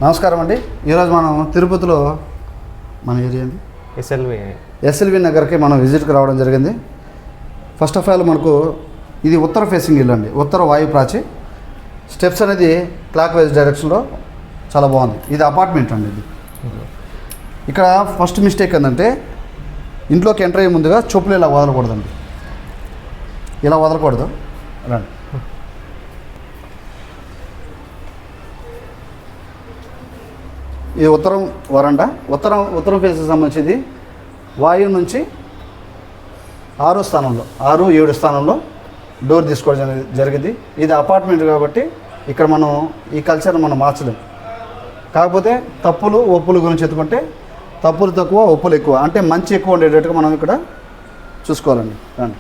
నమస్కారం అండి. ఈరోజు మనం తిరుపతిలో మన ఏరియా అండి ఎస్ఎల్వి నగర్కి మనం విజిట్కి రావడం జరిగింది. ఫస్ట్ ఆఫ్ ఆల్ మనకు ఇది ఉత్తర ఫేసింగ్ ఇల్లు అండి, ఉత్తర వాయు ప్రాచి. స్టెప్స్ అనేది క్లాక్ వైజ్ డైరెక్షన్లో చాలా బాగుంది. ఇది అపార్ట్మెంట్ అండి. ఇది ఇక్కడ ఫస్ట్ మిస్టేక్ ఏంటంటే ఇంట్లోకి ఎంటర్ అయ్యే ముందుగా చెప్పులు ఇలా వదలకూడదండి, ఇలా వదలకూడదు. రండి. ఇది ఉత్తరం వరండా. ఉత్తరం ఫేస్కి సంబంధించింది వాయువు నుంచి 6వ స్థానంలో 6-7 స్థానంలో డోర్ తీసుకోవడం జరిగింది. ఇది అపార్ట్మెంట్ కాబట్టి ఇక్కడ మనం ఈ కల్చర్ని మనం మార్చలేం. కాకపోతే తప్పులు ఒప్పుల గురించి ఎత్తుకుంటే తప్పులు తక్కువ ఒప్పులు ఎక్కువ, అంటే మంచి ఎక్కువ ఉండేటట్టుగా మనం ఇక్కడ చూసుకోవాలండి. రండి.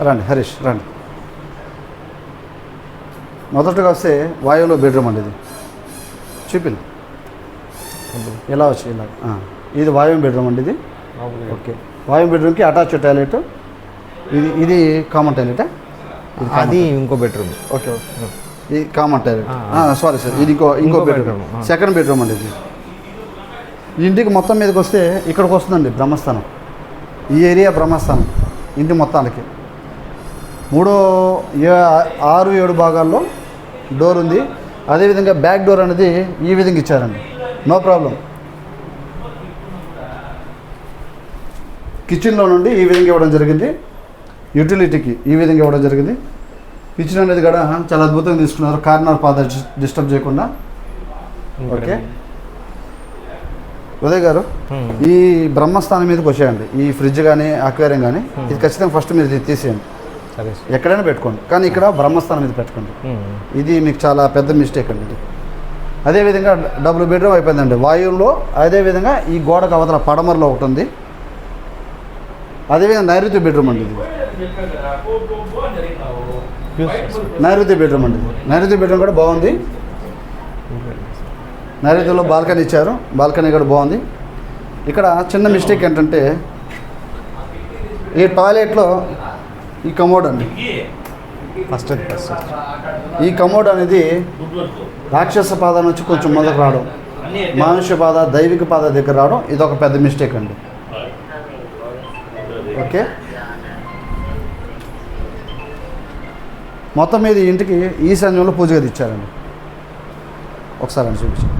రండి హరీష్ రండి. మొదటగా వస్తే వాయువులో బెడ్రూమ్ అండి. ఇది చూపింది ఇలా వచ్చి ఇలా ఇది వాయువు బెడ్రూమ్ అండి. ఇది ఓకే. వాయువు బెడ్రూమ్కి అటాచ్ టాయిలెట్. ఇది కామన్ టాయిలెట్. అది ఇంకో బెడ్రూమ్. ఓకే. ఇది కామన్ టాయిలెట్. సారీ సార్, ఇది ఇంకో బెడ్రూమ్, సెకండ్ బెడ్రూమ్ అండి. ఇది ఇంటికి మొత్తం మీదకి వస్తే ఇక్కడికి వస్తుందండి బ్రహ్మస్థానం. ఈ ఏరియా బ్రహ్మస్థానం ఇంటి మొత్తానికి. 6-7 భాగాల్లో డోర్ ఉంది. అదేవిధంగా బ్యాక్ డోర్ అనేది ఈ విధంగా ఇచ్చారండి, నో ప్రాబ్లం. కిచెన్లో నుండి ఈ విధంగా ఇవ్వడం జరిగింది, యూటిలిటీకి ఈ విధంగా ఇవ్వడం జరిగింది. కిచెన్ అనేది కూడా చాలా అద్భుతంగా తీసుకున్నారు, కార్నర్ పాద డిస్టర్బ్ చేయకుండా. ఓకే ఉదయ్ గారు, ఈ బ్రహ్మస్థానం మీదకి వచ్చేయండి. ఈ ఫ్రిడ్జ్ కానీ అక్వేరియం కానీ ఇది ఖచ్చితంగా ఫస్ట్ మీరు తీసేయండి, ఎక్కడైనా పెట్టుకోండి, కానీ ఇక్కడ బ్రహ్మస్థానం మీద పెట్టుకోండి. ఇది మీకు చాలా పెద్ద మిస్టేక్ అండి. ఇది అదేవిధంగా డబుల్ బెడ్రూమ్ అయిపోయిందండి వాయువులో. అదేవిధంగా ఈ గోడకు అవతల పడమరలో ఒకటి ఉంది. అదేవిధంగా నైరుతి బెడ్రూమ్ అండి. ఇది నైరుతి బెడ్రూమ్ అండి. నైరుతి బెడ్రూమ్ కూడా బాగుంది. నైరుతిలో బాల్కనీ ఇచ్చారు, బాల్కనీ కూడా బాగుంది. ఇక్కడ చిన్న మిస్టేక్ ఏంటంటే ఈ టాయిలెట్లో ఈ కమోడ్ అండి. ఈ కమోడ్ అనేది రాక్షస పాద నుంచి కొంచెం మొదలకు రావడం, మానుష్య పాద దైవిక పాద దగ్గర రావడం, ఇది ఒక పెద్ద మిస్టేక్ అండి. ఓకే. మొత్తం మీద ఇంటికి ఈశాన్యంలో పూజ గది ఇచ్చారండి. ఒకసారి అని చూపించారు.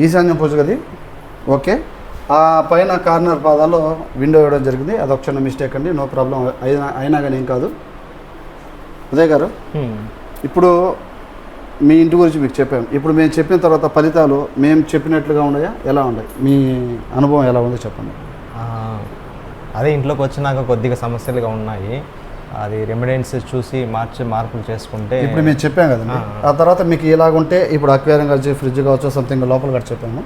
ఈశాన్యం పూజ గది. ఓకే. ఆ పైన కార్నర్ పాదాల్లో విండో ఇవ్వడం జరిగింది, అదొక చిన్న మిస్టేక్ అండి, నో ప్రాబ్లం. అయినా కానీ ఏం కాదు. ఉదయ్ గారు, ఇప్పుడు మీ ఇంటి గురించి మీకు చెప్పాము. ఇప్పుడు మేము చెప్పిన తర్వాత ఫలితాలు మేము చెప్పినట్లుగా ఉన్నాయా, ఎలా ఉన్నాయి? మీ అనుభవం ఎలా ఉందో చెప్పండి. అదే ఇంట్లోకి వచ్చినాక కొద్దిగా సమస్యలుగా ఉన్నాయి. అది రెమెడీస్ చూసి మార్పులు చేసుకుంటే ఇప్పుడు మేము చెప్పాం కదండి. ఆ తర్వాత మీకు ఇలాగుంటే ఇప్పుడు అక్వేరియం కావచ్చు, ఫ్రిడ్జ్ కావచ్చు, సంథింగ్ లోపల కూడా చెప్పాము.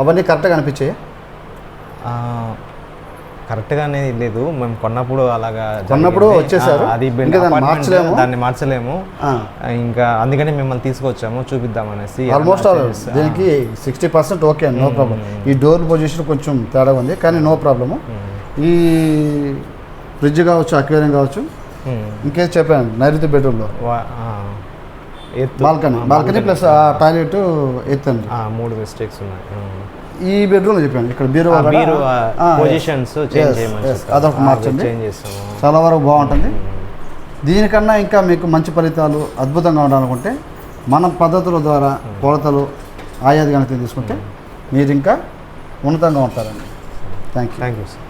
అవన్నీ కరెక్ట్గా అనిపించాయి? కరెక్ట్గా అనేది లేదు. మేము కొన్నప్పుడు వచ్చేసారు, అది దాన్ని మార్చలేము. ఇంకా అందుకని మిమ్మల్ని తీసుకొచ్చాము చూపిద్దామనేసి. ఆల్మోస్ట్ దీనికి 60% ఓకే, నో ప్రాబ్లం. ఈ డోర్ పొజిషన్ కొంచెం తేడా ఉంది, కానీ నో ప్రాబ్లము. ఈ ఫ్రిడ్జ్ కావచ్చు, అక్వేరియం కావచ్చు, ఇంకేం చెప్పాను. నైరుతి బెడ్రూమ్లో బాల్కనీ ప్లస్ టాయిలెట్ ఎత్తండి. 3 మిస్టేక్స్ ఉన్నాయి. ఈ బెడ్రూమ్లో చెప్పాను. ఇక్కడ బీరువా పొజిషన్స్ అదొక మార్చండి, చాలా వరకు బాగుంటుంది. దీనికన్నా ఇంకా మీకు మంచి ఫలితాలు అద్భుతంగా ఉండాలనుకుంటే మన పద్ధతుల ద్వారా కొలతలు ఆయాది కనుక తీసుకుంటే మీరు ఇంకా ఉన్నతంగా ఉంటారండి. Thank you. సార్.